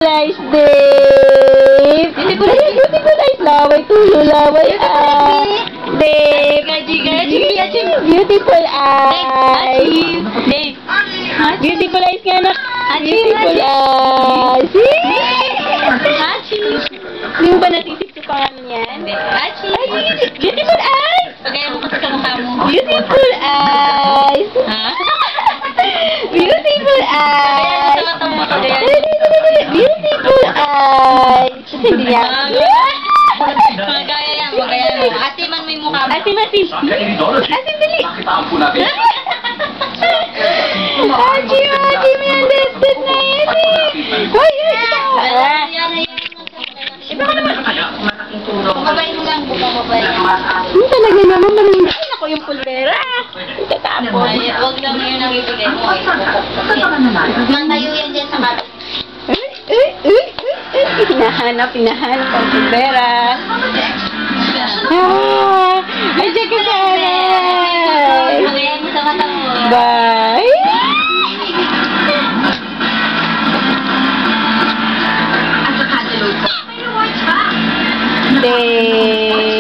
eyes, Dave. Beautiful eyes. Laway, tulo, laway. Dave. Beautiful eyes. Dave. Beautiful eyes nga, anak. Beautiful eyes. Hindi mo ba natisip ko pangalan yan? Beautiful eyes. Pagaya mo kasi sa mukha mo. Beautiful eyes. Beautiful eyes. Beautiful eyes. Hindi yan. Magaya yan, magaya yan. Ate man may mukha mo. Ate, dali. Ate, may understood na yan eh. Hoy, Iba ka naman. Bumabay mo lang, bumabay. talaga naman malimit. Ay, ako yung pulbera. Tatapon. Huwag lang yun ang ibigay mo. Mantayo yan dyan sa kapit. Hinahanap ang pulbera. Ay, check ka sa aray. Magayan mo sa mata mo. Bye. Day.